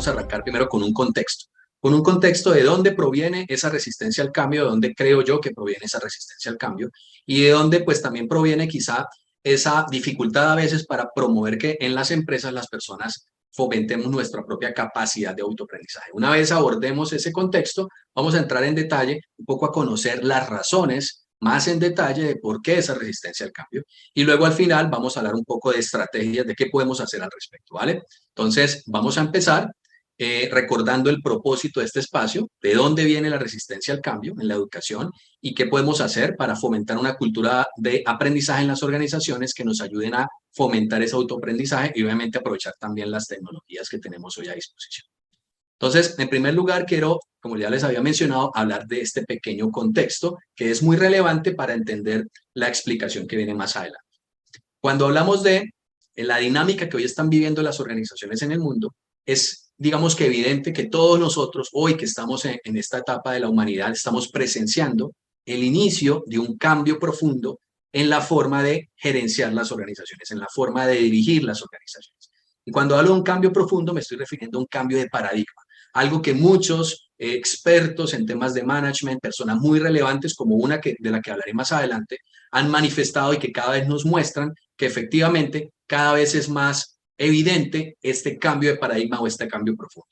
vamos a arrancar primero con un contexto de dónde proviene esa resistencia al cambio, de dónde creo yo que proviene esa resistencia al cambio y de dónde pues también proviene quizá esa dificultad a veces para promover que en las empresas las personas fomentemos nuestra propia capacidad de autoaprendizaje. Una vez abordemos ese contexto, vamos a entrar en detalle un poco a conocer las razones más en detalle de por qué esa resistencia al cambio y luego al final vamos a hablar un poco de estrategias de qué podemos hacer al respecto, ¿vale? Entonces, vamos a empezar recordando el propósito de este espacio, de dónde viene la resistencia al cambio en la educación y qué podemos hacer para fomentar una cultura de aprendizaje en las organizaciones que nos ayuden a fomentar ese autoaprendizaje y obviamente aprovechar también las tecnologías que tenemos hoy a disposición. Entonces, en primer lugar, quiero, como ya les había mencionado, hablar de este pequeño contexto que es muy relevante para entender la explicación que viene más adelante. Cuando hablamos de la dinámica que hoy están viviendo las organizaciones en el mundo, es, digamos que evidente que todos nosotros, hoy que estamos en esta etapa de la humanidad, estamos presenciando el inicio de un cambio profundo en la forma de gerenciar las organizaciones, en la forma de dirigir las organizaciones. Y cuando hablo de un cambio profundo, me estoy refiriendo a un cambio de paradigma, algo que muchos expertos en temas de management, personas muy relevantes como una de la que hablaré más adelante, han manifestado y que cada vez nos muestran que efectivamente cada vez es más evidente este cambio de paradigma o este cambio profundo.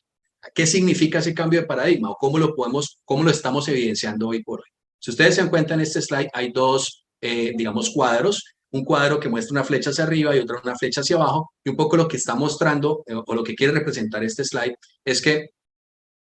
¿Qué significa ese cambio de paradigma o cómo lo estamos evidenciando hoy por hoy? Si ustedes se dan cuenta en este slide, hay dos, digamos, cuadros. Un cuadro que muestra una flecha hacia arriba y otro una flecha hacia abajo. Y un poco lo que está mostrando o lo que quiere representar este slide es que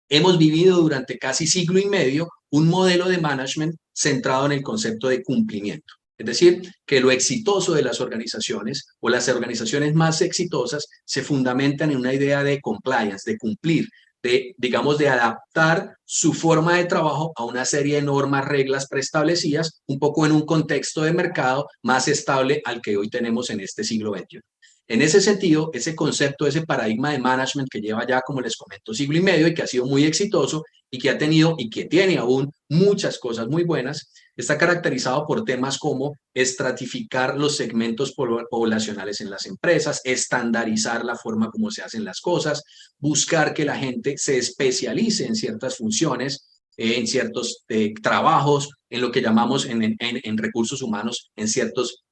hemos vivido durante casi siglo y medio un modelo de management centrado en el concepto de cumplimiento. Es decir, que lo exitoso de las organizaciones o las organizaciones más exitosas se fundamentan en una idea de compliance, de cumplir, de, digamos, de adaptar su forma de trabajo a una serie de normas, reglas preestablecidas, un poco en un contexto de mercado más estable al que hoy tenemos en este siglo XXI. En ese sentido, ese concepto, ese paradigma de management que lleva ya, como les comento, siglo y medio y que ha sido muy exitoso y que ha tenido y que tiene aún muchas cosas muy buenas, está caracterizado por temas como estratificar los segmentos poblacionales en las empresas, estandarizar la forma como se hacen las cosas, buscar que la gente se especialice en ciertas funciones, en ciertos trabajos, en lo que llamamos en recursos humanos, en ciertas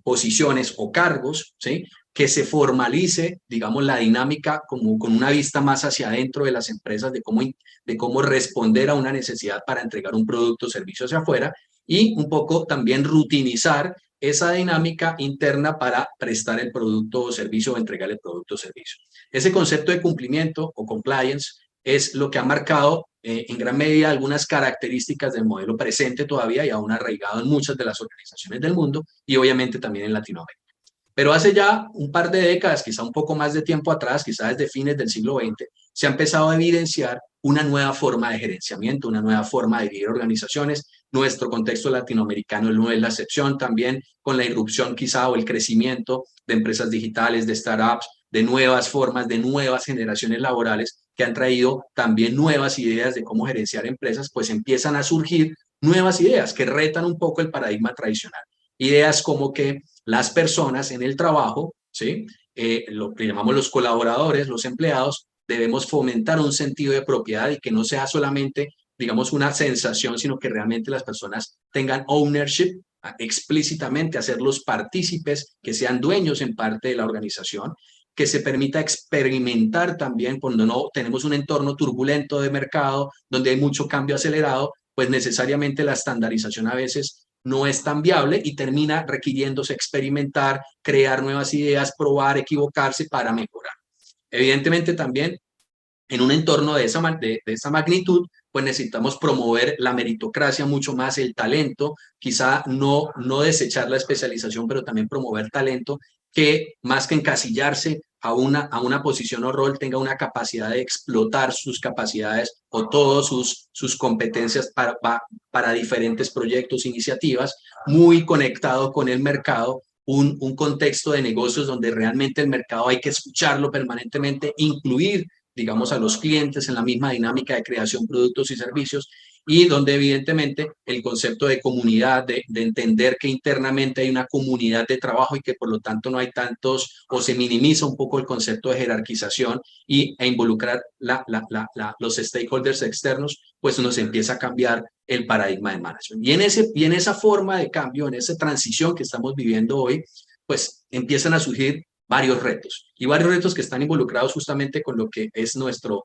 posiciones o cargos, ¿sí? Que se formalice, digamos, la dinámica como con una vista más hacia adentro de las empresas, de cómo responder a una necesidad para entregar un producto o servicio hacia afuera y un poco también rutinizar esa dinámica interna para prestar el producto o servicio o entregar el producto o servicio. Ese concepto de cumplimiento o compliance es lo que ha marcado en gran medida algunas características del modelo presente todavía y aún arraigado en muchas de las organizaciones del mundo y obviamente también en Latinoamérica. Pero hace ya un par de décadas, quizá un poco más de tiempo atrás, quizá desde fines del siglo XX, se ha empezado a evidenciar una nueva forma de gerenciamiento, una nueva forma de dirigir organizaciones. Nuestro contexto latinoamericano no es la excepción, también con la irrupción quizá o el crecimiento de empresas digitales, de startups, de nuevas formas, de nuevas generaciones laborales que han traído también nuevas ideas de cómo gerenciar empresas, pues empiezan a surgir nuevas ideas que retan un poco el paradigma tradicional. Ideas como que las personas en el trabajo, ¿sí? Lo que llamamos los colaboradores, los empleados, debemos fomentar un sentido de propiedad y que no sea solamente, digamos, una sensación, sino que realmente las personas tengan ownership explícitamente, hacerlos partícipes, que sean dueños en parte de la organización, que se permita experimentar también cuando no tenemos un entorno turbulento de mercado, donde hay mucho cambio acelerado, pues necesariamente la estandarización a veces no es tan viable y termina requiriéndose experimentar, crear nuevas ideas, probar, equivocarse para mejorar. Evidentemente también en un entorno de esa magnitud, pues necesitamos promover la meritocracia mucho más, el talento, quizá no desechar la especialización, pero también promover talento que más que encasillarse a una posición o rol, tenga una capacidad de explotar sus capacidades o todas sus competencias para diferentes proyectos, iniciativas, muy conectado con el mercado, un contexto de negocios donde realmente el mercado hay que escucharlo permanentemente, incluir digamos, a los clientes en la misma dinámica de creación, productos y servicios y donde evidentemente el concepto de comunidad, de entender que internamente hay una comunidad de trabajo y que por lo tanto no hay tantos, o se minimiza un poco el concepto de jerarquización e involucrar los stakeholders externos, pues nos empieza a cambiar el paradigma de management. Y en esa forma de cambio, en esa transición que estamos viviendo hoy, pues empiezan a surgir varios retos, y varios retos que están involucrados justamente con lo que es nuestro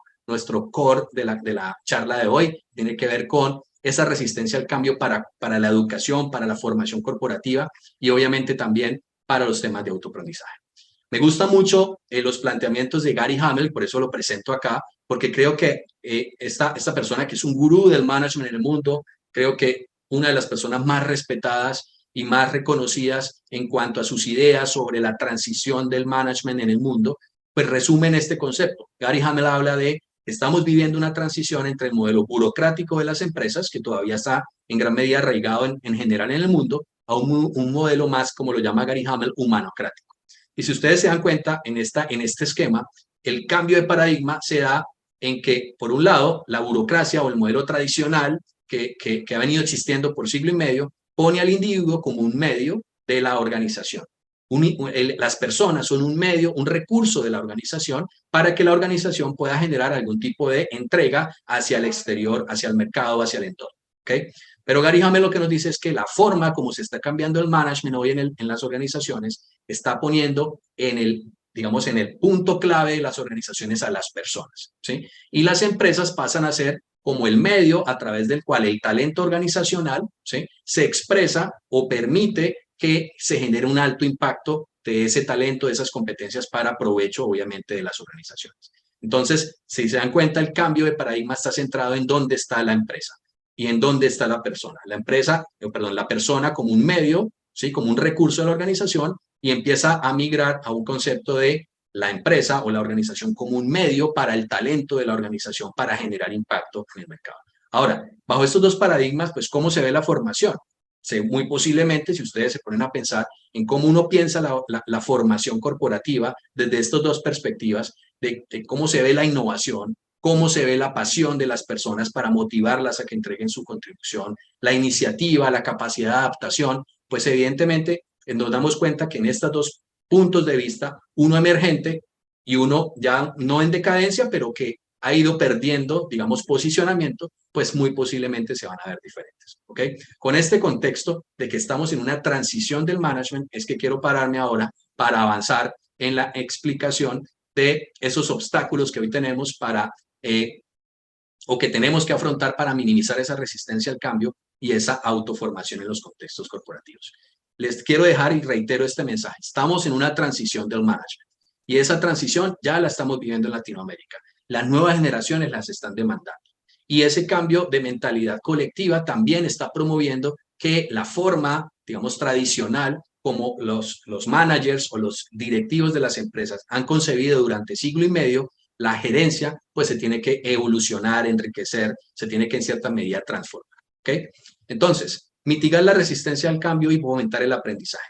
core de la charla de hoy. Tiene que ver con esa resistencia al cambio para la educación, para la formación corporativa y obviamente también para los temas de autoaprendizaje. Me gustan mucho los planteamientos de Gary Hamel, por eso lo presento acá, porque creo que esta persona que es un gurú del management en el mundo, creo que una de las personas más respetadas y más reconocidas en cuanto a sus ideas sobre la transición del management en el mundo, pues resumen este concepto. Gary Hamel habla de estamos viviendo una transición entre el modelo burocrático de las empresas, que todavía está en gran medida arraigado en general en el mundo, a un modelo más, como lo llama Gary Hamel, humanocrático. Y si ustedes se dan cuenta, en este esquema, el cambio de paradigma se da en que, por un lado, la burocracia o el modelo tradicional que ha venido existiendo por siglo y medio, pone al individuo como un medio de la organización. Las personas son un medio, un recurso de la organización para que la organización pueda generar algún tipo de entrega hacia el exterior, hacia el mercado, hacia el entorno. ¿Okay? Pero Gary Hamel lo que nos dice es que la forma como se está cambiando el management hoy en las organizaciones está poniendo digamos, en el punto clave de las organizaciones a las personas, ¿sí? Y las empresas pasan a ser como el medio a través del cual el talento organizacional, ¿sí?, se expresa o permite que se genere un alto impacto de ese talento, de esas competencias para provecho, obviamente, de las organizaciones. Entonces, si se dan cuenta, el cambio de paradigma está centrado en dónde está la empresa y en dónde está la persona. La persona como un medio, ¿sí?, como un recurso de la organización, y empieza a migrar a un concepto de la empresa o la organización como un medio para el talento de la organización para generar impacto en el mercado. Ahora, bajo estos dos paradigmas, pues, ¿cómo se ve la formación? Muy posiblemente, si ustedes se ponen a pensar en cómo uno piensa la formación corporativa desde estas dos perspectivas, de cómo se ve la innovación, cómo se ve la pasión de las personas para motivarlas a que entreguen su contribución, la iniciativa, la capacidad de adaptación, pues evidentemente nos damos cuenta que en estos dos puntos de vista, uno emergente y uno ya no en decadencia, pero que ha ido perdiendo, digamos, posicionamiento, pues muy posiblemente se van a ver diferentes. ¿Ok? Con este contexto de que estamos en una transición del management, es que quiero pararme ahora para avanzar en la explicación de esos obstáculos que hoy tenemos o que tenemos que afrontar para minimizar esa resistencia al cambio y esa autoformación en los contextos corporativos. Les quiero dejar y reitero este mensaje. Estamos en una transición del management y esa transición ya la estamos viviendo en Latinoamérica. Las nuevas generaciones las están demandando. Y ese cambio de mentalidad colectiva también está promoviendo que la forma, digamos, tradicional, como los managers o los directivos de las empresas han concebido durante siglo y medio, la gerencia, pues se tiene que evolucionar, enriquecer, se tiene que en cierta medida transformar. ¿Okay? Entonces, mitigar la resistencia al cambio y fomentar el aprendizaje.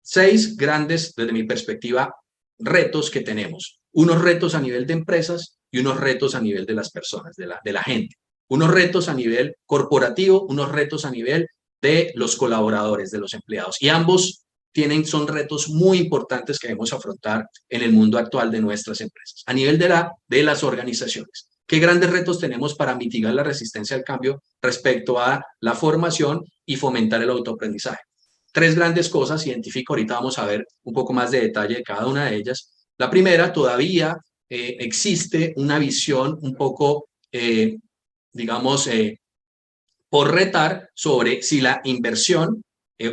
6 grandes, desde mi perspectiva, retos que tenemos. Unos retos a nivel de empresas y unos retos a nivel de las personas, de la gente. Unos retos a nivel corporativo, unos retos a nivel de los colaboradores, de los empleados. Y ambos son retos muy importantes que debemos afrontar en el mundo actual de nuestras empresas. A nivel de las organizaciones, ¿qué grandes retos tenemos para mitigar la resistencia al cambio respecto a la formación y fomentar el autoaprendizaje? 3 grandes cosas identifico, ahorita vamos a ver un poco más de detalle de cada una de ellas. La primera, todavía existe una visión un poco, digamos, por retar sobre si la inversión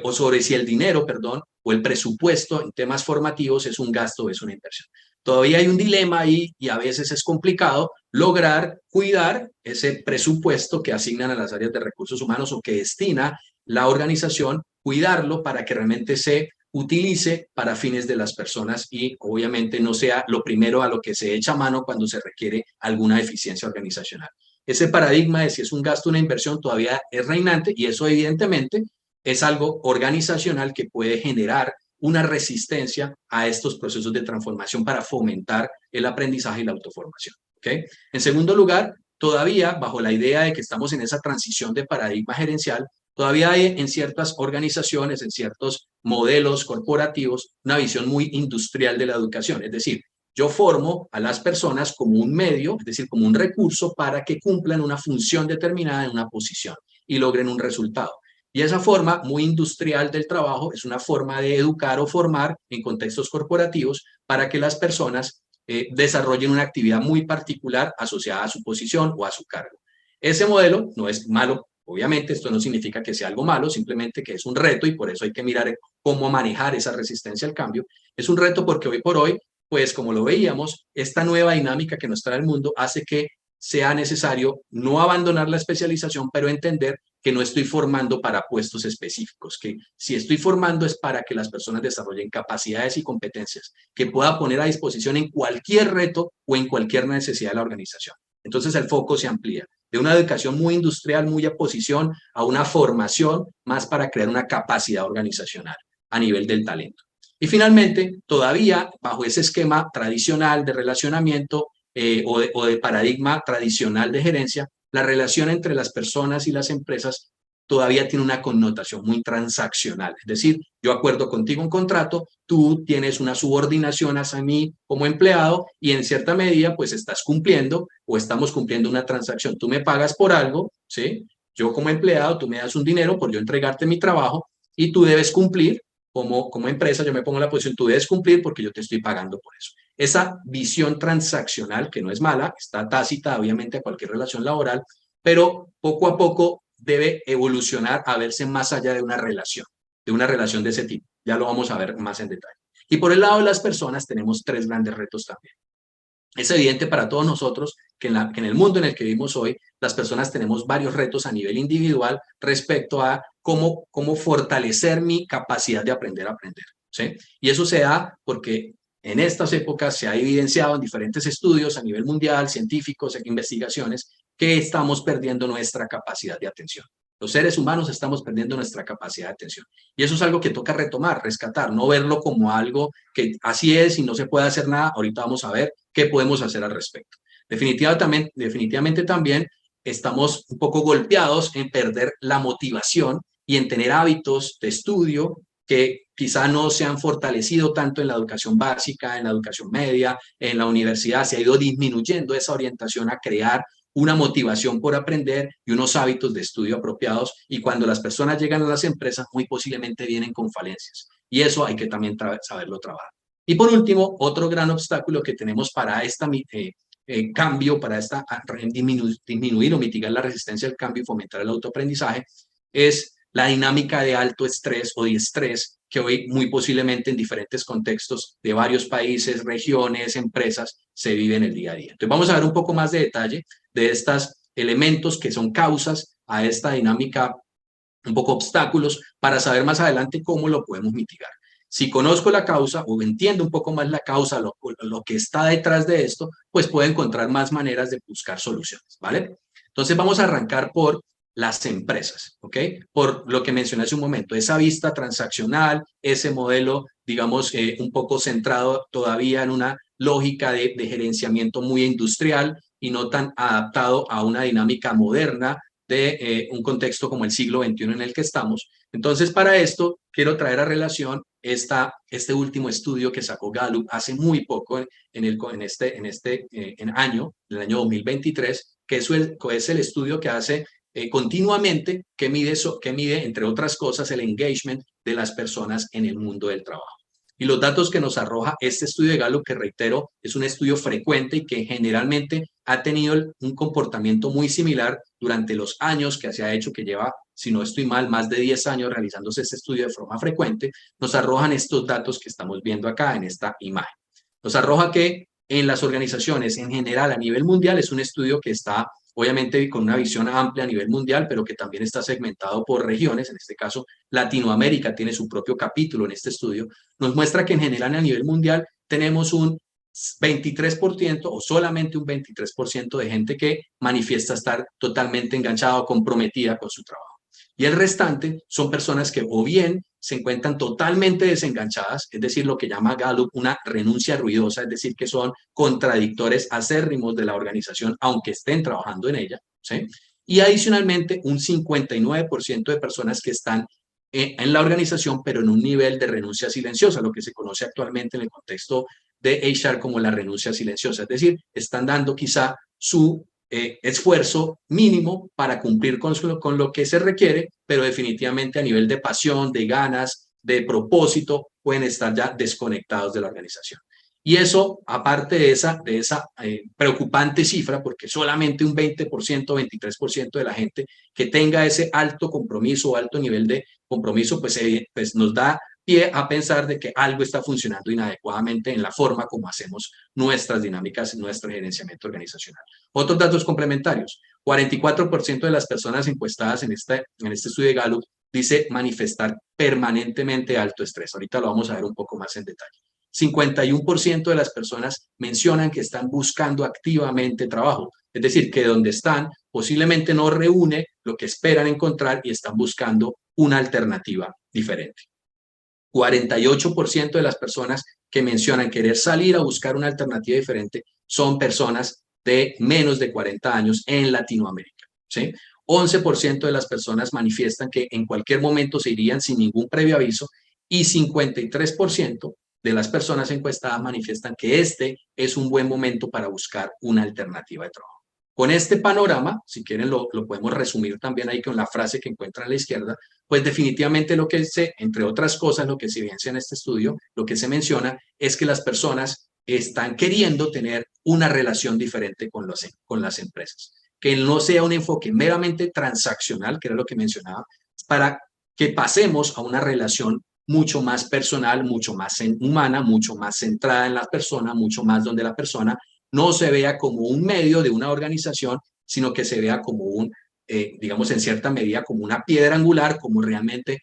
o sobre si el dinero, perdón, o el presupuesto en temas formativos es un gasto o es una inversión. Todavía hay un dilema ahí y a veces es complicado lograr cuidar ese presupuesto que asignan a las áreas de recursos humanos o que destina la organización, cuidarlo para que realmente se utilice para fines de las personas y obviamente no sea lo primero a lo que se echa mano cuando se requiere alguna eficiencia organizacional. Ese paradigma de si es un gasto o una inversión todavía es reinante y eso evidentemente es algo organizacional que puede generar una resistencia a estos procesos de transformación para fomentar el aprendizaje y la autoformación. ¿Okay? En segundo lugar, todavía, bajo la idea de que estamos en esa transición de paradigma gerencial, todavía hay en ciertas organizaciones, en ciertos modelos corporativos, una visión muy industrial de la educación. Es decir, yo formo a las personas como un medio, es decir, como un recurso para que cumplan una función determinada en una posición y logren un resultado. Y esa forma muy industrial del trabajo es una forma de educar o formar en contextos corporativos para que las personas desarrollen una actividad muy particular asociada a su posición o a su cargo. Ese modelo no es malo, obviamente, esto no significa que sea algo malo, simplemente que es un reto y por eso hay que mirar cómo manejar esa resistencia al cambio. Es un reto porque hoy por hoy, pues como lo veíamos, esta nueva dinámica que nos trae el mundo hace que sea necesario no abandonar la especialización, pero entender que no estoy formando para puestos específicos, que si estoy formando es para que las personas desarrollen capacidades y competencias que pueda poner a disposición en cualquier reto o en cualquier necesidad de la organización. Entonces el foco se amplía de una educación muy industrial, muy a posición, a una formación más para crear una capacidad organizacional a nivel del talento. Y finalmente, todavía bajo ese esquema tradicional de relacionamiento o de paradigma tradicional de gerencia, la relación entre las personas y las empresas todavía tiene una connotación muy transaccional. Es decir, yo acuerdo contigo un contrato, tú tienes una subordinación hacia mí como empleado y en cierta medida pues estás cumpliendo o estamos cumpliendo una transacción. Tú me pagas por algo, ¿sí? Yo como empleado, tú me das un dinero por yo entregarte mi trabajo y tú debes cumplir como empresa, yo me pongo en la posición, tú debes cumplir porque yo te estoy pagando por eso. Esa visión transaccional, que no es mala, está tácita obviamente a cualquier relación laboral, pero poco a poco debe evolucionar a verse más allá de una relación de ese tipo. Ya lo vamos a ver más en detalle. Y por el lado de las personas tenemos tres grandes retos también. Es evidente para todos nosotros que en el mundo en el que vivimos hoy, las personas tenemos varios retos a nivel individual respecto a cómo fortalecer mi capacidad de aprender a aprender. ¿Sí? Y eso se da porque en estas épocas se ha evidenciado en diferentes estudios a nivel mundial, científicos, investigaciones, que estamos perdiendo nuestra capacidad de atención. Los seres humanos estamos perdiendo nuestra capacidad de atención. Y eso es algo que toca retomar, rescatar, no verlo como algo que así es y no se puede hacer nada. Ahorita vamos a ver qué podemos hacer al respecto. Definitivamente también estamos un poco golpeados en perder la motivación y en tener hábitos de estudio que quizá no se han fortalecido tanto en la educación básica, en la educación media, en la universidad. Se ha ido disminuyendo esa orientación a crear una motivación por aprender y unos hábitos de estudio apropiados. Y cuando las personas llegan a las empresas, muy posiblemente vienen con falencias. Y eso hay que también saberlo trabajar. Y por último, otro gran obstáculo que tenemos para cambio, para disminuir o mitigar la resistencia al cambio y fomentar el autoaprendizaje, es la dinámica de alto estrés o de estrés que hoy muy posiblemente en diferentes contextos de varios países, regiones, empresas, se vive en el día a día. Entonces vamos a ver un poco más de detalle de estos elementos que son causas a esta dinámica, un poco obstáculos, para saber más adelante cómo lo podemos mitigar. Si conozco la causa o entiendo un poco más la causa, lo que está detrás de esto, pues puedo encontrar más maneras de buscar soluciones, ¿vale? Entonces vamos a arrancar por las empresas, ¿ok? Por lo que mencioné hace un momento, esa vista transaccional, ese modelo, digamos, un poco centrado todavía en una lógica de gerenciamiento muy industrial y no tan adaptado a una dinámica moderna de un contexto como el siglo XXI en el que estamos. Entonces, para esto, quiero traer a relación este último estudio que sacó Gallup hace muy poco en este año, el año 2023, que es el estudio que hace continuamente, que mide, entre otras cosas, el engagement de las personas en el mundo del trabajo. Y los datos que nos arroja este estudio de Gallup, que reitero, es un estudio frecuente y que generalmente ha tenido un comportamiento muy similar durante los años que se ha hecho, que lleva, si no estoy mal, más de 10 años realizándose este estudio de forma frecuente, nos arrojan estos datos que estamos viendo acá en esta imagen. Nos arroja que en las organizaciones en general a nivel mundial es un estudio que está obviamente con una visión amplia a nivel mundial, pero que también está segmentado por regiones. En este caso, Latinoamérica tiene su propio capítulo en este estudio. Nos muestra que en general a nivel mundial tenemos un 23% o solamente un 23% de gente que manifiesta estar totalmente enganchada o comprometida con su trabajo. Y el restante son personas que o bien se encuentran totalmente desenganchadas, es decir, lo que llama Gallup una renuncia ruidosa, es decir, que son contradictores acérrimos de la organización, aunque estén trabajando en ella, ¿sí? Y adicionalmente, un 59% de personas que están en la organización, pero en un nivel de renuncia silenciosa, lo que se conoce actualmente en el contexto de HR como la renuncia silenciosa, es decir, están dando quizá su esfuerzo mínimo para cumplir con lo que se requiere, pero definitivamente a nivel de pasión, de ganas, de propósito, pueden estar ya desconectados de la organización. Y eso, aparte de esa preocupante cifra, porque solamente un 20%, 23% de la gente que tenga ese alto compromiso o alto nivel de compromiso, pues nos da pie a pensar de que algo está funcionando inadecuadamente en la forma como hacemos nuestras dinámicas, nuestro gerenciamiento organizacional. Otros datos complementarios. 44% de las personas encuestadas en este estudio de Gallup dice manifestar permanentemente alto estrés. Ahorita lo vamos a ver un poco más en detalle. 51% de las personas mencionan que están buscando activamente trabajo, es decir, que donde están posiblemente no reúne lo que esperan encontrar y están buscando una alternativa diferente. 48% de las personas que mencionan querer salir a buscar una alternativa diferente son personas de menos de 40 años en Latinoamérica, ¿sí? 11% de las personas manifiestan que en cualquier momento se irían sin ningún previo aviso y 53% de las personas encuestadas manifiestan que este es un buen momento para buscar una alternativa de trabajo. Con este panorama, si quieren lo podemos resumir también ahí con la frase que encuentran a la izquierda, pues definitivamente lo que entre otras cosas, lo que se evidencia en este estudio, lo que se menciona es que las personas están queriendo tener una relación diferente con las empresas, que no sea un enfoque meramente transaccional, que era lo que mencionaba, para que pasemos a una relación mucho más personal, mucho más humana, mucho más centrada en la persona, mucho más donde la persona no se vea como un medio de una organización, sino que se vea como digamos, en cierta medida como una piedra angular, como realmente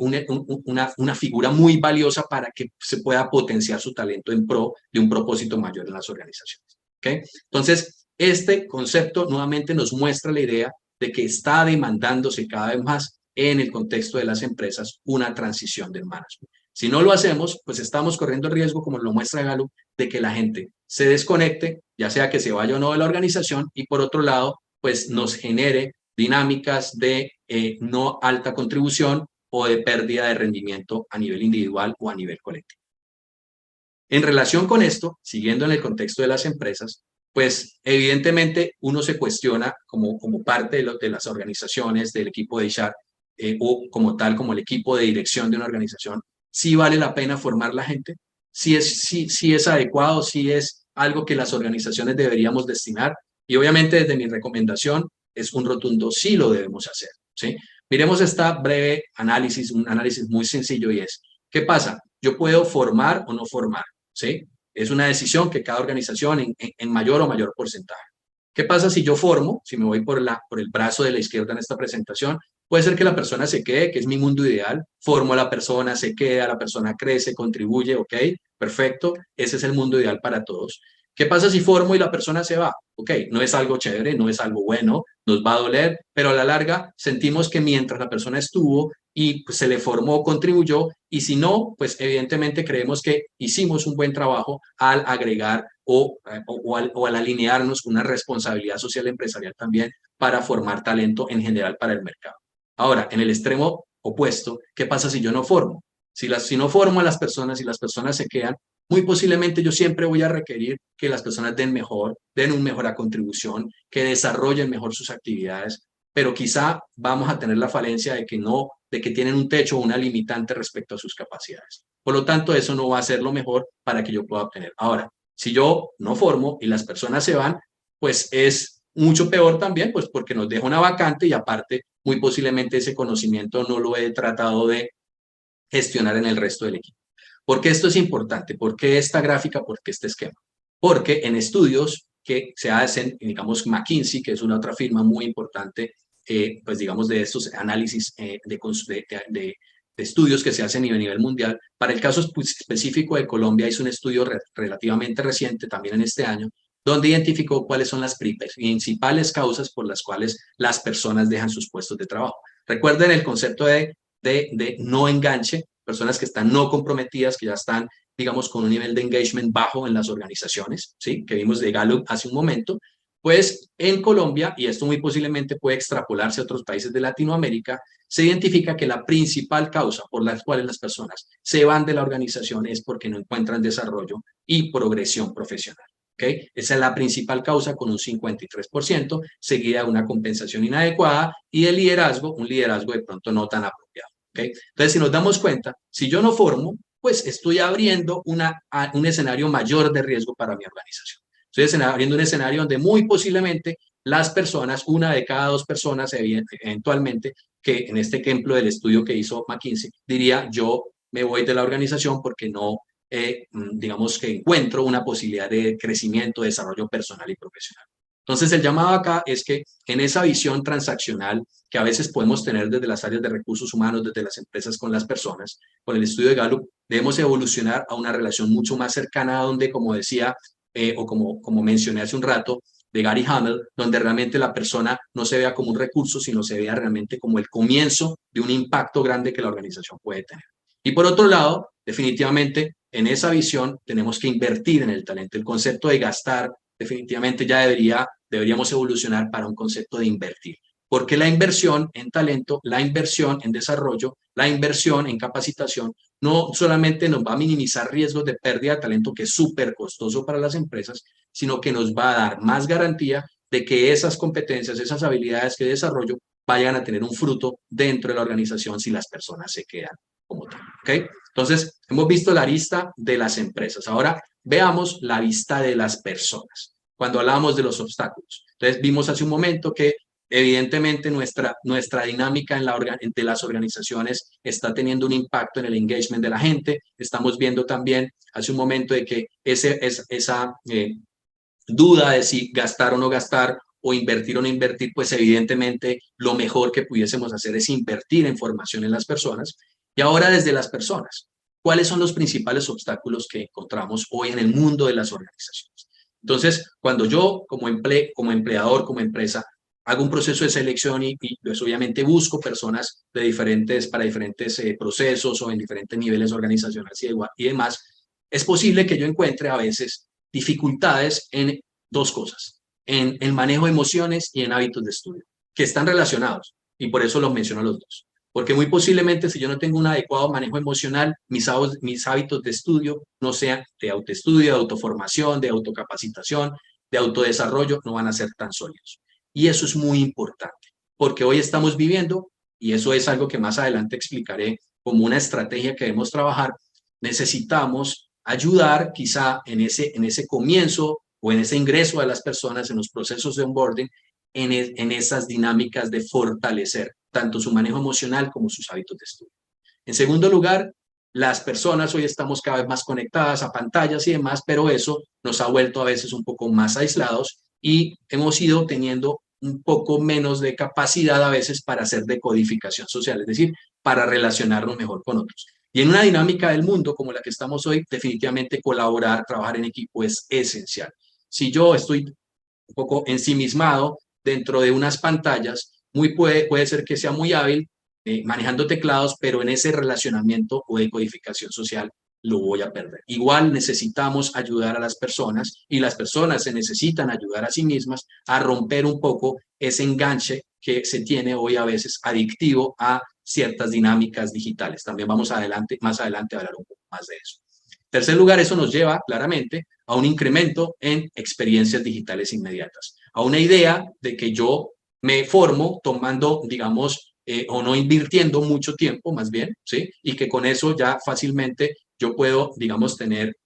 una figura muy valiosa para que se pueda potenciar su talento en pro de un propósito mayor en las organizaciones. ¿Okay? Entonces, este concepto nuevamente nos muestra la idea de que está demandándose cada vez más en el contexto de las empresas una transición del management. Si no lo hacemos, pues estamos corriendo el riesgo, como lo muestra Gallup, de que la gente se desconecte, ya sea que se vaya o no de la organización, y por otro lado, pues nos genere dinámicas de no alta contribución o de pérdida de rendimiento a nivel individual o a nivel colectivo. En relación con esto, siguiendo en el contexto de las empresas, pues evidentemente uno se cuestiona como parte de las organizaciones, del equipo de HR o como tal, como el equipo de dirección de una organización, si vale la pena formar la gente, si es adecuado, si es algo que las organizaciones deberíamos destinar. Y obviamente desde mi recomendación es un rotundo sí lo debemos hacer, ¿sí? Miremos esta breve análisis, un análisis muy sencillo y es, ¿qué pasa? Yo puedo formar o no formar, ¿sí? Es una decisión que cada organización en mayor o mayor porcentaje. ¿Qué pasa si yo formo, si me voy por el brazo de la izquierda en esta presentación? Puede ser que la persona se quede, que es mi mundo ideal, formo a la persona, se queda, la persona crece, contribuye, ok, perfecto, ese es el mundo ideal para todos. ¿Qué pasa si formo y la persona se va? Ok, no es algo chévere, no es algo bueno, nos va a doler, pero a la larga sentimos que mientras la persona estuvo y pues, se le formó, contribuyó, y si no, pues evidentemente creemos que hicimos un buen trabajo al agregar o al alinearnos con una responsabilidad social empresarial también para formar talento en general para el mercado. Ahora, en el extremo opuesto, ¿qué pasa si yo no formo? Si no formo a las personas y las personas se quedan, muy posiblemente yo siempre voy a requerir que las personas den una mejor contribución, que desarrollen mejor sus actividades, pero quizá vamos a tener la falencia de que tienen un techo o una limitante respecto a sus capacidades. Por lo tanto, eso no va a ser lo mejor para que yo pueda obtener. Ahora, si yo no formo y las personas se van, pues es mucho peor también, pues porque nos deja una vacante y aparte, muy posiblemente ese conocimiento no lo he tratado de gestionar en el resto del equipo. ¿Por qué esto es importante? ¿Por qué esta gráfica? ¿Por qué este esquema? Porque en estudios que se hacen, digamos, McKinsey, que es una otra firma muy importante, pues digamos, de estos análisis de estudios que se hacen a nivel mundial. Para el caso específico de Colombia, hizo un estudio relativamente reciente, también en este año, donde identificó cuáles son las principales causas por las cuales las personas dejan sus puestos de trabajo. Recuerden el concepto de de no enganche, personas que están no comprometidas, que ya están, digamos, con un nivel de engagement bajo en las organizaciones, ¿sí? Que vimos de Gallup hace un momento. Pues en Colombia, y esto muy posiblemente puede extrapolarse a otros países de Latinoamérica, se identifica que la principal causa por la cual las personas se van de la organización es porque no encuentran desarrollo y progresión profesional. ¿Okay? Esa es la principal causa con un 53%, seguida de una compensación inadecuada y de liderazgo, un liderazgo de pronto no tan apropiado. ¿Okay? Entonces, si nos damos cuenta, si yo no formo, pues estoy abriendo un escenario mayor de riesgo para mi organización. Estoy abriendo un escenario donde muy posiblemente las personas, una de cada dos personas, eventualmente, que en este ejemplo del estudio que hizo McKinsey, diría yo me voy de la organización porque no, digamos que encuentro una posibilidad de crecimiento, desarrollo personal y profesional. Entonces, el llamado acá es que en esa visión transaccional que a veces podemos tener desde las áreas de recursos humanos, desde las empresas con las personas, con el estudio de Gallup, debemos evolucionar a una relación mucho más cercana donde, como decía, o como mencioné hace un rato, de Gary Hamel, donde realmente la persona no se vea como un recurso, sino se vea realmente como el comienzo de un impacto grande que la organización puede tener. Y por otro lado, definitivamente, en esa visión tenemos que invertir en el talento. El concepto de gastar definitivamente ya deberíamos evolucionar para un concepto de invertir. Porque la inversión en talento, la inversión en desarrollo, la inversión en capacitación no solamente nos va a minimizar riesgos de pérdida de talento, que es súper costoso para las empresas, sino que nos va a dar más garantía de que esas competencias, esas habilidades que desarrollo vayan a tener un fruto dentro de la organización si las personas se quedan como tal. ¿Okay? Entonces, hemos visto la vista de las empresas. Ahora veamos la vista de las personas. Cuando hablábamos de los obstáculos. Entonces, vimos hace un momento que evidentemente nuestra dinámica de las organizaciones está teniendo un impacto en el engagement de la gente. Estamos viendo también hace un momento de que esa duda de si gastar o no gastar o invertir o no invertir, pues evidentemente lo mejor que pudiésemos hacer es invertir en formación en las personas. Y ahora desde las personas, ¿cuáles son los principales obstáculos que encontramos hoy en el mundo de las organizaciones? Entonces, cuando yo como empleador, como empresa, hago un proceso de selección y pues obviamente busco personas para diferentes procesos o en diferentes niveles organizacionales y demás, es posible que yo encuentre a veces dificultades en dos cosas, en el manejo de emociones y en hábitos de estudio, que están relacionados y por eso los menciono los dos. Porque muy posiblemente si yo no tengo un adecuado manejo emocional, mis hábitos de estudio, no sean de autoestudio, de autoformación, de autocapacitación, de autodesarrollo, no van a ser tan sólidos. Y eso es muy importante, porque hoy estamos viviendo, y eso es algo que más adelante explicaré como una estrategia que debemos trabajar, necesitamos ayudar quizá en ese comienzo o en ese ingreso de las personas en los procesos de onboarding, en esas dinámicas de fortalecer tanto su manejo emocional como sus hábitos de estudio. En segundo lugar, las personas hoy estamos cada vez más conectadas a pantallas y demás, pero eso nos ha vuelto a veces un poco más aislados y hemos ido teniendo un poco menos de capacidad a veces para hacer decodificación social, es decir, para relacionarnos mejor con otros. Y en una dinámica del mundo como la que estamos hoy, definitivamente colaborar, trabajar en equipo es esencial. Si yo estoy un poco ensimismado dentro de unas pantallas, puede ser que sea muy hábil manejando teclados, pero en ese relacionamiento o decodificación social lo voy a perder. Igual necesitamos ayudar a las personas y las personas se necesitan ayudar a sí mismas a romper un poco ese enganche que se tiene hoy a veces adictivo a ciertas dinámicas digitales. También más adelante a hablar un poco más de eso. En tercer lugar, eso nos lleva claramente a un incremento en experiencias digitales inmediatas, a una idea de que yo me formo tomando, digamos, o no invirtiendo mucho tiempo más bien, ¿sí? Y que con eso ya fácilmente yo puedo, digamos, tener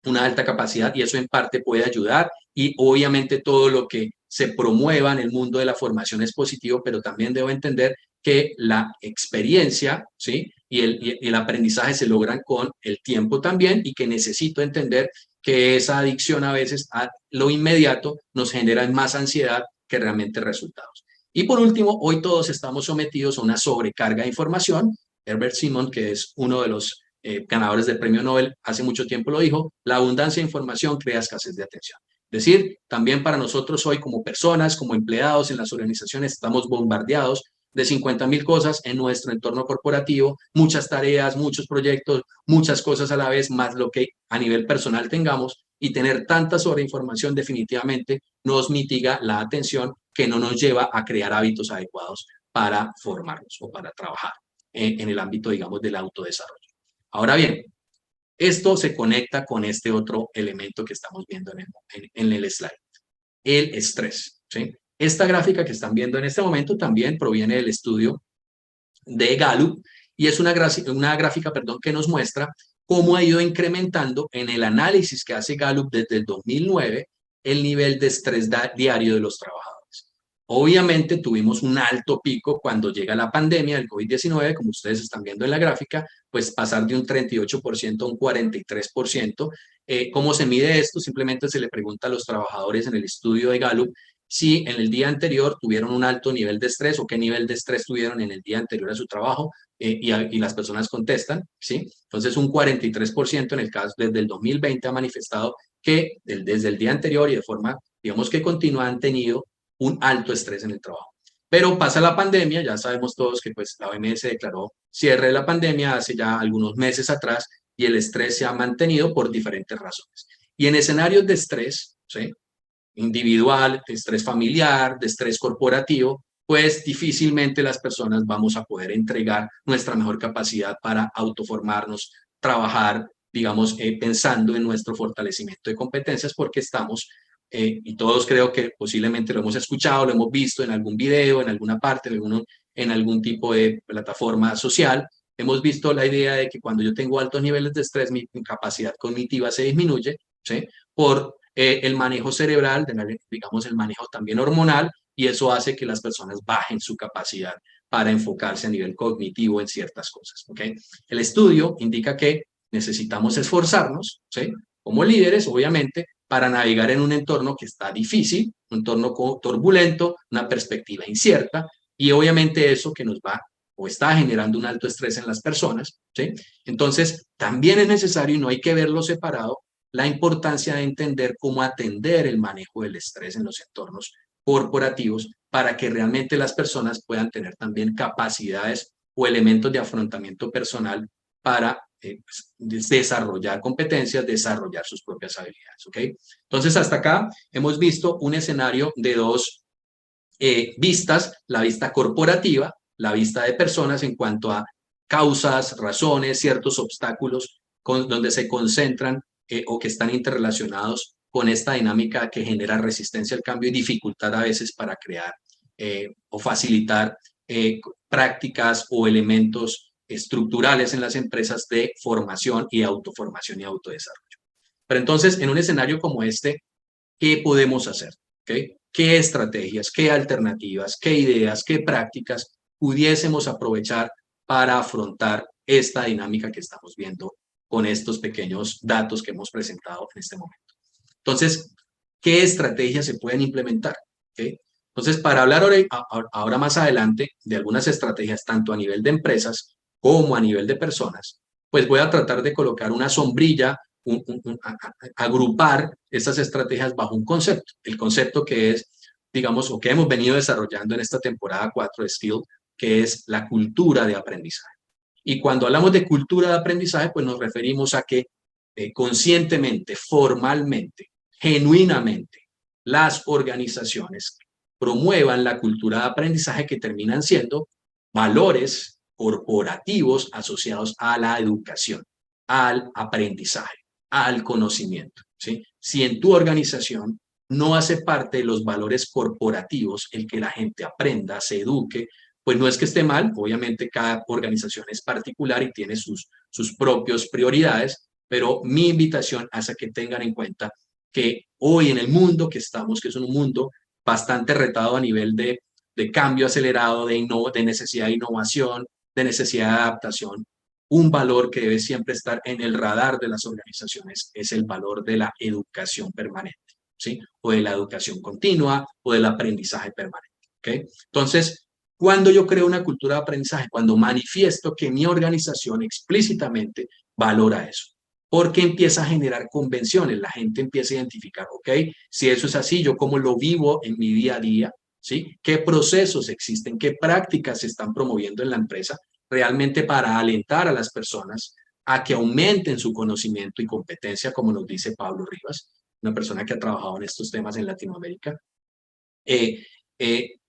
una alta capacidad y eso en parte puede ayudar y obviamente todo lo que se promueva en el mundo de la formación es positivo, pero también debo entender que la experiencia, ¿sí? Y el aprendizaje se logran con el tiempo también y que necesito entender que esa adicción a veces a lo inmediato nos genera más ansiedad que realmente resultados. Y por último, hoy todos estamos sometidos a una sobrecarga de información. Herbert Simon, que es uno de los ganadores del premio Nobel, hace mucho tiempo lo dijo, la abundancia de información crea escasez de atención. Es decir, también para nosotros hoy como personas, como empleados en las organizaciones, estamos bombardeados de 50.000 cosas en nuestro entorno corporativo, muchas tareas, muchos proyectos, muchas cosas a la vez, más lo que a nivel personal tengamos, y tener tanta sobreinformación definitivamente nos mitiga la atención, que no nos lleva a crear hábitos adecuados para formarnos o para trabajar en el ámbito, digamos, del autodesarrollo. Ahora bien, esto se conecta con este otro elemento que estamos viendo en el slide, el estrés, ¿sí? Esta gráfica que están viendo en este momento también proviene del estudio de Gallup, y es una gráfica, perdón, que nos muestra cómo ha ido incrementando en el análisis que hace Gallup desde el 2009 el nivel de estrés diario de los trabajadores. Obviamente tuvimos un alto pico cuando llega la pandemia del COVID-19, como ustedes están viendo en la gráfica, pues pasar de un 38% a un 43%. ¿Cómo se mide esto? Simplemente se le pregunta a los trabajadores en el estudio de Gallup si en el día anterior tuvieron un alto nivel de estrés o qué nivel de estrés tuvieron en el día anterior a su trabajo, y las personas contestan, ¿sí? Entonces un 43% en el caso desde el 2020 ha manifestado que desde el día anterior y de forma, digamos que continua, han tenido un alto estrés en el trabajo. Pero pasa la pandemia, ya sabemos todos que pues la OMS declaró cierre de la pandemia hace ya algunos meses atrás, y el estrés se ha mantenido por diferentes razones. Y en escenarios de estrés, ¿sí?, individual, de estrés familiar, de estrés corporativo, pues difícilmente las personas vamos a poder entregar nuestra mejor capacidad para autoformarnos, trabajar, digamos, pensando en nuestro fortalecimiento de competencias, porque estamos, y todos creo que posiblemente lo hemos escuchado, lo hemos visto en algún video, en alguna parte, en algún tipo de plataforma social, hemos visto la idea de que cuando yo tengo altos niveles de estrés, mi capacidad cognitiva se disminuye, ¿sí?, por el manejo cerebral, digamos el manejo también hormonal, y eso hace que las personas bajen su capacidad para enfocarse a nivel cognitivo en ciertas cosas, ¿ok? El estudio indica que necesitamos esforzarnos, ¿sí?, como líderes, obviamente, para navegar en un entorno que está difícil, un entorno turbulento, una perspectiva incierta, y obviamente eso que nos va o está generando un alto estrés en las personas, ¿sí? Entonces, también es necesario, y no hay que verlo separado, la importancia de entender cómo atender el manejo del estrés en los entornos corporativos para que realmente las personas puedan tener también capacidades o elementos de afrontamiento personal para desarrollar competencias, desarrollar sus propias habilidades, ¿ok? Entonces, hasta acá hemos visto un escenario de dos vistas: la vista corporativa, la vista de personas en cuanto a causas, razones, ciertos obstáculos donde se concentran o que están interrelacionados con esta dinámica que genera resistencia al cambio y dificultad a veces para crear o facilitar prácticas o elementos estructurales en las empresas de formación y autoformación y autodesarrollo. Pero entonces, en un escenario como este, ¿qué podemos hacer? ¿Okay? ¿Qué estrategias, qué alternativas, qué ideas, qué prácticas pudiésemos aprovechar para afrontar esta dinámica que estamos viendo con estos pequeños datos que hemos presentado en este momento? Entonces, ¿qué estrategias se pueden implementar? ¿Okay? Entonces, para hablar ahora más adelante de algunas estrategias, tanto a nivel de empresas como a nivel de personas, pues voy a tratar de colocar una sombrilla, agrupar estas estrategias bajo un concepto. El concepto que es, digamos, o que hemos venido desarrollando en esta temporada 4 de Skill, que es la cultura de aprendizaje. Y cuando hablamos de cultura de aprendizaje, pues nos referimos a que conscientemente, formalmente, genuinamente, las organizaciones promuevan la cultura de aprendizaje, que terminan siendo valores corporativos asociados a la educación, al aprendizaje, al conocimiento, ¿sí? Si en tu organización no hace parte de los valores corporativos el que la gente aprenda, se eduque, pues no es que esté mal, obviamente cada organización es particular y tiene sus propias prioridades, pero mi invitación es a que tengan en cuenta que hoy en el mundo que estamos, que es un mundo bastante retado a nivel de cambio acelerado, de necesidad de innovación, de necesidad de adaptación, un valor que debe siempre estar en el radar de las organizaciones es el valor de la educación permanente, ¿sí? O de la educación continua o del aprendizaje permanente, ¿ok? Entonces, cuando yo creo una cultura de aprendizaje, cuando manifiesto que mi organización explícitamente valora eso, porque empieza a generar convenciones, la gente empieza a identificar, ok, si eso es así, yo cómo lo vivo en mi día a día, ¿sí? ¿Qué procesos existen? ¿Qué prácticas se están promoviendo en la empresa realmente para alentar a las personas a que aumenten su conocimiento y competencia, como nos dice Pablo Rivas, una persona que ha trabajado en estos temas en Latinoamérica?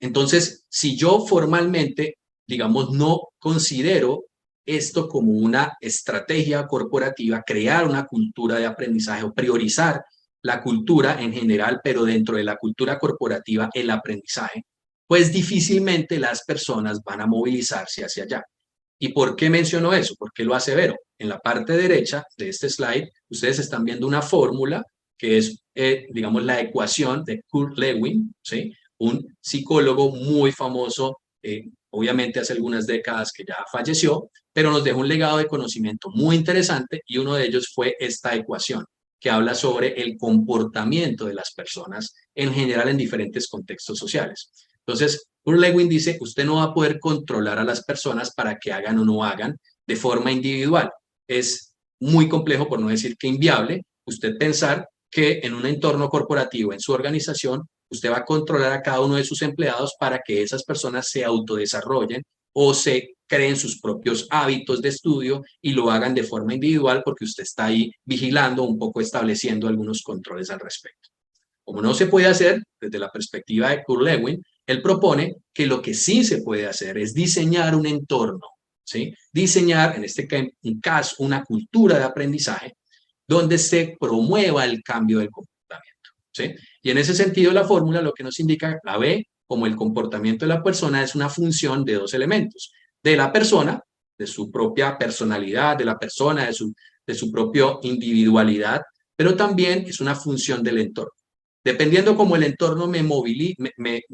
Entonces, si yo formalmente, digamos, no considero esto como una estrategia corporativa, crear una cultura de aprendizaje o priorizar la cultura en general, pero dentro de la cultura corporativa, el aprendizaje, pues difícilmente las personas van a movilizarse hacia allá. ¿Y por qué menciono eso? ¿Por qué lo asevero? En la parte derecha de este slide, ustedes están viendo una fórmula que es, digamos, la ecuación de Kurt Lewin, ¿sí? Un psicólogo muy famoso, obviamente hace algunas décadas que ya falleció, pero nos dejó un legado de conocimiento muy interesante y uno de ellos fue esta ecuación que habla sobre el comportamiento de las personas en general en diferentes contextos sociales. Entonces, Kurt Lewin dice, usted no va a poder controlar a las personas para que hagan o no hagan de forma individual. Es muy complejo, por no decir que inviable, usted pensar que en un entorno corporativo, en su organización, usted va a controlar a cada uno de sus empleados para que esas personas se autodesarrollen o se creen sus propios hábitos de estudio y lo hagan de forma individual porque usted está ahí vigilando, un poco estableciendo algunos controles al respecto. Como no se puede hacer desde la perspectiva de Kurt Lewin, él propone que lo que sí se puede hacer es diseñar un entorno, ¿sí? Diseñar, en este caso, una cultura de aprendizaje donde se promueva el cambio del comportamiento, ¿sí? Y en ese sentido, la fórmula lo que nos indica, la B, como el comportamiento de la persona, es una función de dos elementos. De la persona, de su propia personalidad, de la persona, de su propia individualidad, pero también es una función del entorno. Dependiendo cómo el entorno me movilice,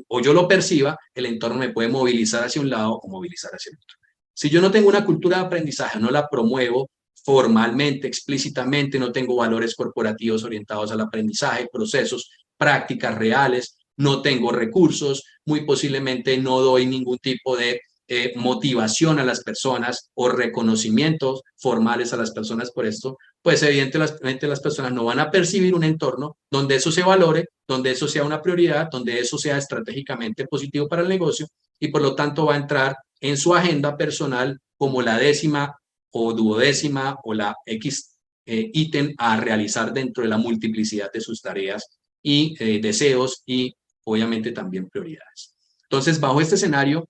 o yo lo perciba, el entorno me puede movilizar hacia un lado o movilizar hacia el otro. Si yo no tengo una cultura de aprendizaje, no la promuevo formalmente, explícitamente, no tengo valores corporativos orientados al aprendizaje, procesos, prácticas reales, no tengo recursos, muy posiblemente no doy ningún tipo de motivación a las personas o reconocimientos formales a las personas por esto, pues evidentemente las personas no van a percibir un entorno donde eso se valore, donde eso sea una prioridad, donde eso sea estratégicamente positivo para el negocio y por lo tanto va a entrar en su agenda personal como la décima o duodécima o la X ítem a realizar dentro de la multiplicidad de sus tareas y deseos y obviamente también prioridades. Entonces, bajo este escenario,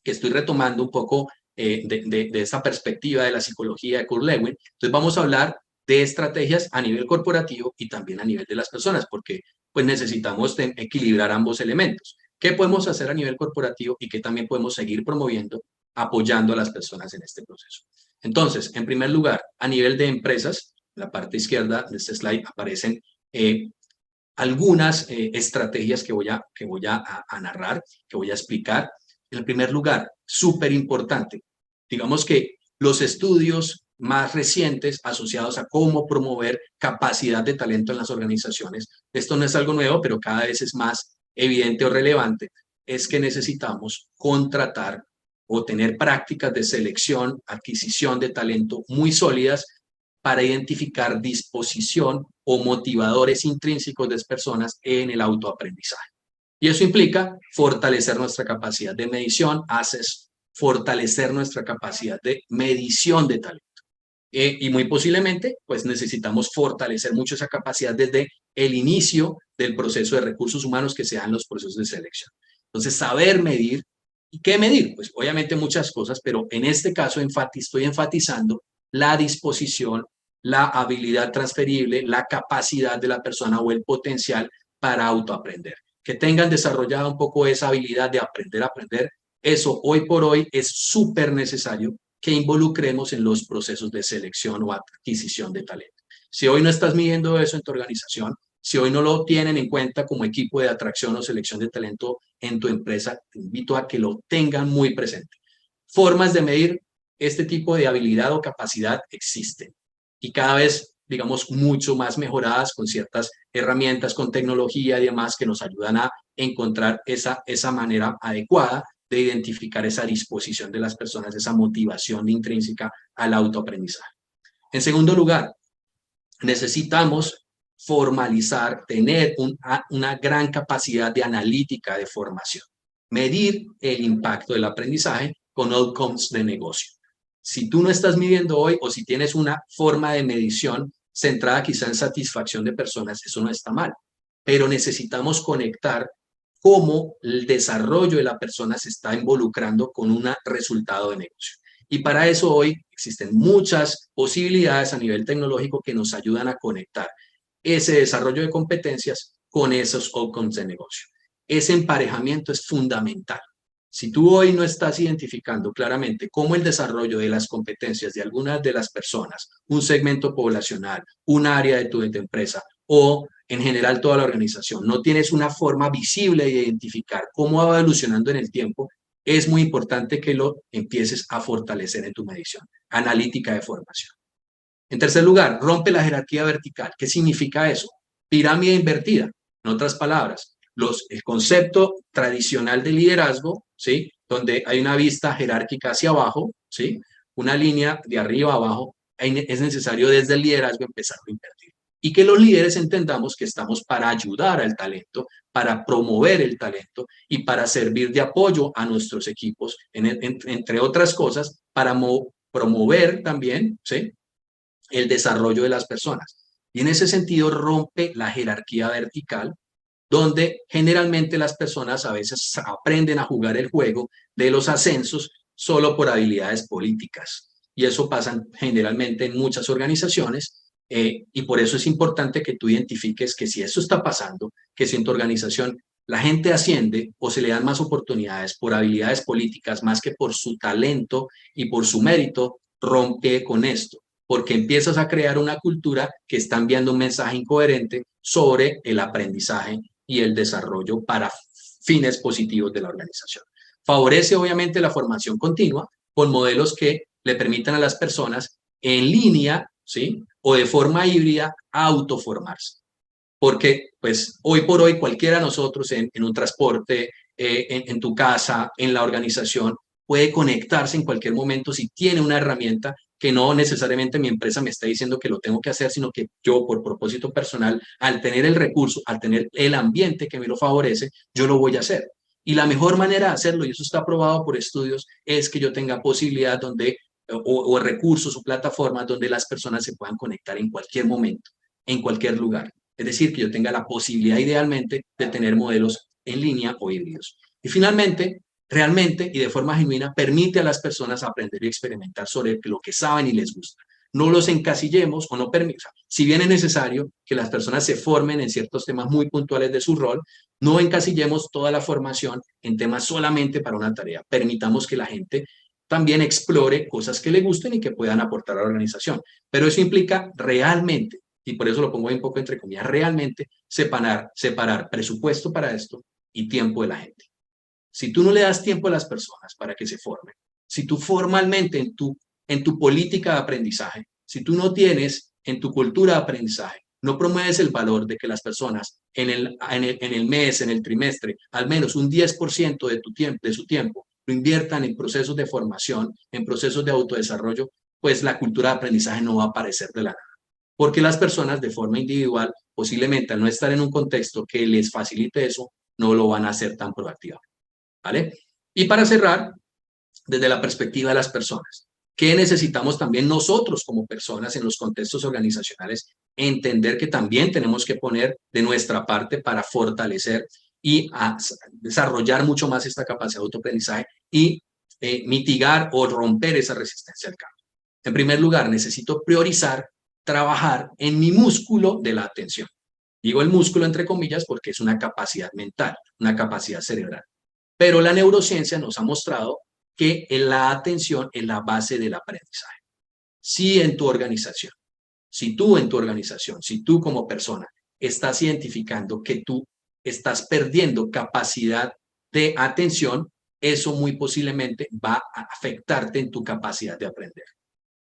que estoy retomando un poco de esta perspectiva de la psicología de Kurt Lewin, entonces vamos a hablar de estrategias a nivel corporativo y también a nivel de las personas, porque pues necesitamos equilibrar ambos elementos. ¿Qué podemos hacer a nivel corporativo y qué también podemos seguir promoviendo, apoyando a las personas en este proceso? Entonces, en primer lugar, a nivel de empresas, en la parte izquierda de este slide aparecen algunas estrategias que voy a narrar, que voy a explicar. En primer lugar, súper importante, digamos que los estudios más recientes asociados a cómo promover capacidad de talento en las organizaciones, esto no es algo nuevo, pero cada vez es más evidente o relevante, es que necesitamos contratar o tener prácticas de selección, adquisición de talento muy sólidas para identificar disposición o motivadores intrínsecos de las personas en el autoaprendizaje. Y eso implica fortalecer nuestra capacidad de medición, fortalecer nuestra capacidad de medición de talento. Y muy posiblemente, pues necesitamos fortalecer mucho esa capacidad desde el inicio del proceso de recursos humanos que se dan en los procesos de selección. Entonces, saber medir. ¿Y qué medir? Pues obviamente muchas cosas, pero en este caso estoy enfatizando la disposición, la habilidad transferible, la capacidad de la persona o el potencial para autoaprender. Que tengan desarrollada un poco esa habilidad de aprender a aprender, eso hoy por hoy es súper necesario que involucremos en los procesos de selección o adquisición de talento. Si hoy no estás midiendo eso en tu organización, si hoy no lo tienen en cuenta como equipo de atracción o selección de talento en tu empresa, te invito a que lo tengan muy presente. Formas de medir este tipo de habilidad o capacidad existen y cada vez, digamos, mucho más mejoradas con ciertas herramientas, con tecnología y demás que nos ayudan a encontrar esa manera adecuada de identificar esa disposición de las personas, esa motivación intrínseca al autoaprendizaje. En segundo lugar, necesitamos formalizar, tener una gran capacidad de analítica de formación, medir el impacto del aprendizaje con outcomes de negocio. Si tú no estás midiendo hoy o si tienes una forma de medición centrada quizá en satisfacción de personas, eso no está mal, pero necesitamos conectar cómo el desarrollo de la persona se está involucrando con un resultado de negocio. Y para eso hoy existen muchas posibilidades a nivel tecnológico que nos ayudan a conectar ese desarrollo de competencias con esos outcomes de negocio. Ese emparejamiento es fundamental. Si tú hoy no estás identificando claramente cómo el desarrollo de las competencias de algunas de las personas, un segmento poblacional, un área de tu empresa o en general toda la organización, no tienes una forma visible de identificar cómo va evolucionando en el tiempo, es muy importante que lo empieces a fortalecer en tu medición analítica de formación. En tercer lugar, rompe la jerarquía vertical. ¿Qué significa eso? Pirámide invertida. En otras palabras, el concepto tradicional de liderazgo, ¿sí? Donde hay una vista jerárquica hacia abajo, ¿sí? Una línea de arriba a abajo, es necesario desde el liderazgo empezar a invertir. Y que los líderes entendamos que estamos para ayudar al talento, para promover el talento y para servir de apoyo a nuestros equipos, entre otras cosas, para promover también, ¿sí? El desarrollo de las personas. Y en ese sentido rompe la jerarquía vertical, donde generalmente las personas a veces aprenden a jugar el juego de los ascensos solo por habilidades políticas. Y eso pasa generalmente en muchas organizaciones, y por eso es importante que tú identifiques que si eso está pasando, que si en tu organización la gente asciende o se le dan más oportunidades por habilidades políticas más que por su talento y por su mérito, rompe con esto, porque empiezas a crear una cultura que está enviando un mensaje incoherente sobre el aprendizaje y el desarrollo para fines positivos de la organización. Favorece obviamente la formación continua con modelos que le permitan a las personas en línea, ¿sí? O de forma híbrida autoformarse. Porque pues hoy por hoy cualquiera de nosotros en un transporte, en tu casa, en la organización, puede conectarse en cualquier momento si tiene una herramienta que no necesariamente mi empresa me está diciendo que lo tengo que hacer, sino que yo por propósito personal, al tener el recurso, al tener el ambiente que me lo favorece, yo lo voy a hacer. Y la mejor manera de hacerlo, y eso está probado por estudios, es que yo tenga posibilidad donde, o recursos o plataformas donde las personas se puedan conectar en cualquier momento, en cualquier lugar. Es decir, que yo tenga la posibilidad idealmente de tener modelos en línea o híbridos. Y finalmente, realmente y de forma genuina, permite a las personas aprender y experimentar sobre lo que saben y les gusta. No los encasillemos o no permita. Si bien es necesario que las personas se formen en ciertos temas muy puntuales de su rol, no encasillemos toda la formación en temas solamente para una tarea. Permitamos que la gente también explore cosas que le gusten y que puedan aportar a la organización. Pero eso implica realmente, y por eso lo pongo ahí un poco entre comillas, realmente separar presupuesto para esto y tiempo de la gente. Si tú no le das tiempo a las personas para que se formen, si tú formalmente en tu política de aprendizaje, si tú no tienes en tu cultura de aprendizaje, no promueves el valor de que las personas en el mes, en el trimestre, al menos un 10% de, de su tiempo lo inviertan en procesos de formación, en procesos de autodesarrollo, pues la cultura de aprendizaje no va a aparecer de la nada. Porque las personas de forma individual, posiblemente al no estar en un contexto que les facilite eso, no lo van a hacer tan proactivamente. ¿Vale? Y para cerrar, desde la perspectiva de las personas, ¿qué necesitamos también nosotros como personas en los contextos organizacionales? Entender que también tenemos que poner de nuestra parte para fortalecer y desarrollar mucho más esta capacidad de autoaprendizaje y mitigar o romper esa resistencia al cambio. En primer lugar, necesito priorizar, trabajar en mi músculo de la atención. Digo el músculo entre comillas porque es una capacidad mental, una capacidad cerebral. Pero la neurociencia nos ha mostrado que la atención es la base del aprendizaje. Si en tu organización, si tú en tu organización, si tú como persona estás identificando que tú estás perdiendo capacidad de atención, eso muy posiblemente va a afectarte en tu capacidad de aprender.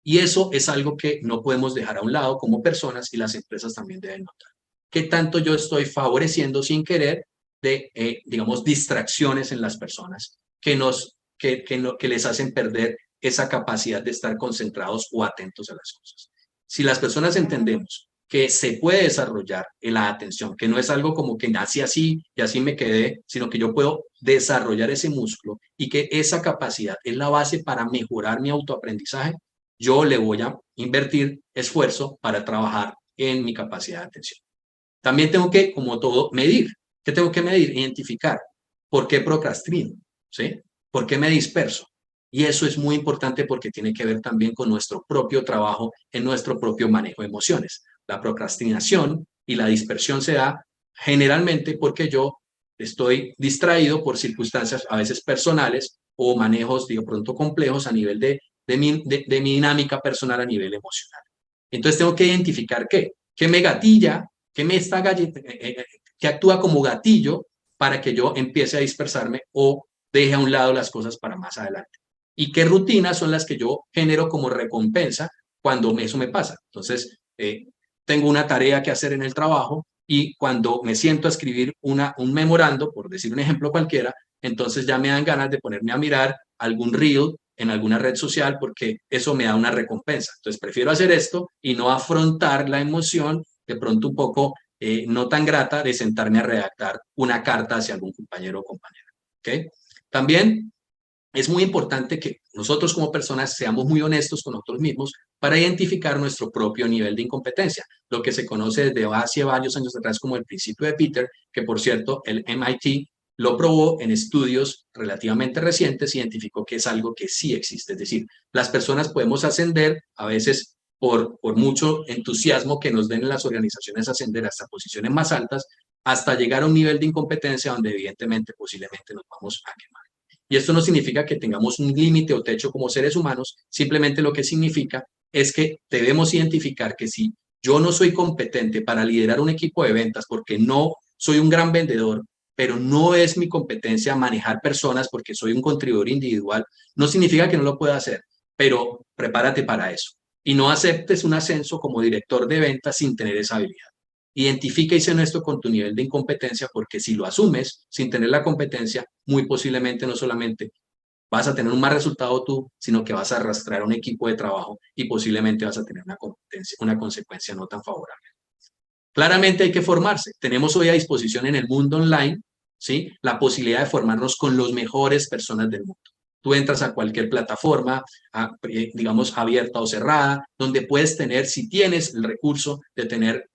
Y eso es algo que no podemos dejar a un lado como personas y las empresas también deben notar. ¿Qué tanto yo estoy favoreciendo sin querer de, digamos, distracciones en las personas que les hacen perder esa capacidad de estar concentrados o atentos a las cosas? Si las personas entendemos que se puede desarrollar en la atención, que no es algo como que nací así y así me quedé, sino que yo puedo desarrollar ese músculo y que esa capacidad es la base para mejorar mi autoaprendizaje, yo le voy a invertir esfuerzo para trabajar en mi capacidad de atención. También tengo que, como todo, medir. ¿Qué tengo que medir? Identificar. ¿Por qué procrastino? ¿Sí? ¿Por qué me disperso? Y eso es muy importante porque tiene que ver también con nuestro propio trabajo en nuestro propio manejo de emociones. La procrastinación y la dispersión se da generalmente porque yo estoy distraído por circunstancias a veces personales o manejos, digo, pronto complejos a nivel de mi dinámica personal a nivel emocional. Entonces tengo que identificar qué me gatilla, qué me está que actúa como gatillo para que yo empiece a dispersarme o deje a un lado las cosas para más adelante. Y qué rutinas son las que yo genero como recompensa cuando eso me pasa. Entonces, tengo una tarea que hacer en el trabajo y cuando me siento a escribir un memorando, por decir un ejemplo cualquiera, entonces ya me dan ganas de ponerme a mirar algún reel en alguna red social porque eso me da una recompensa. Entonces prefiero hacer esto y no afrontar la emoción de pronto un poco no tan grata de sentarme a redactar una carta hacia algún compañero o compañera. ¿Okay? También es muy importante que nosotros como personas seamos muy honestos con nosotros mismos para identificar nuestro propio nivel de incompetencia, lo que se conoce desde hace varios años atrás como el principio de Peter, que por cierto el MIT lo probó en estudios relativamente recientes, identificó que es algo que sí existe, es decir, las personas podemos ascender a veces por mucho entusiasmo que nos den en las organizaciones, ascender hasta posiciones más altas, hasta llegar a un nivel de incompetencia donde evidentemente posiblemente nos vamos a quemar. Y esto no significa que tengamos un límite o techo como seres humanos, simplemente lo que significa es que debemos identificar que si yo no soy competente para liderar un equipo de ventas porque no soy un gran vendedor, pero no es mi competencia manejar personas porque soy un contribuidor individual, no significa que no lo pueda hacer, pero prepárate para eso. Y no aceptes un ascenso como director de ventas sin tener esa habilidad. Identifica y sé honesto con tu nivel de incompetencia, porque si lo asumes sin tener la competencia, muy posiblemente no solamente vas a tener un mal resultado tú, sino que vas a arrastrar a un equipo de trabajo y posiblemente vas a tener una consecuencia no tan favorable. Claramente hay que formarse. Tenemos hoy a disposición en el mundo online, ¿sí?, la posibilidad de formarnos con las mejores personas del mundo. Tú entras a cualquier plataforma, digamos, abierta o cerrada, donde puedes tener, si tienes el recurso de tener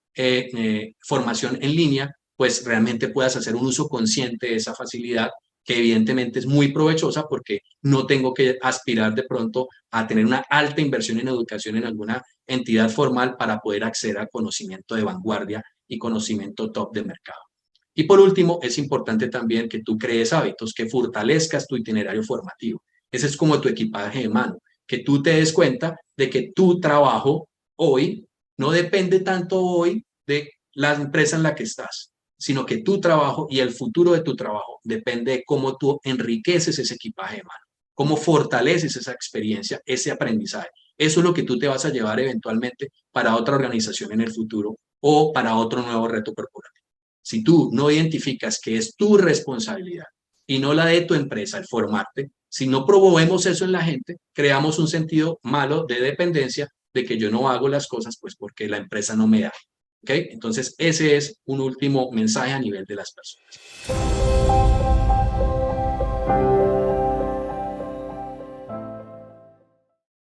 formación en línea, pues realmente puedas hacer un uso consciente de esa facilidad, que evidentemente es muy provechosa porque no tengo que aspirar de pronto a tener una alta inversión en educación en alguna entidad formal para poder acceder a conocimiento de vanguardia y conocimiento top de mercado. Y por último, es importante también que tú crees hábitos, que fortalezcas tu itinerario formativo. Ese es como tu equipaje de mano, que tú te des cuenta de que tu trabajo hoy no depende tanto hoy de la empresa en la que estás, sino que tu trabajo y el futuro de tu trabajo depende de cómo tú enriqueces ese equipaje de mano, cómo fortaleces esa experiencia, ese aprendizaje. Eso es lo que tú te vas a llevar eventualmente para otra organización en el futuro o para otro nuevo reto corporativo. Si tú no identificas que es tu responsabilidad y no la de tu empresa el formarte, si no promovemos eso en la gente, creamos un sentido malo de dependencia de que yo no hago las cosas pues porque la empresa no me da. ¿Okay? Entonces, ese es un último mensaje a nivel de las personas.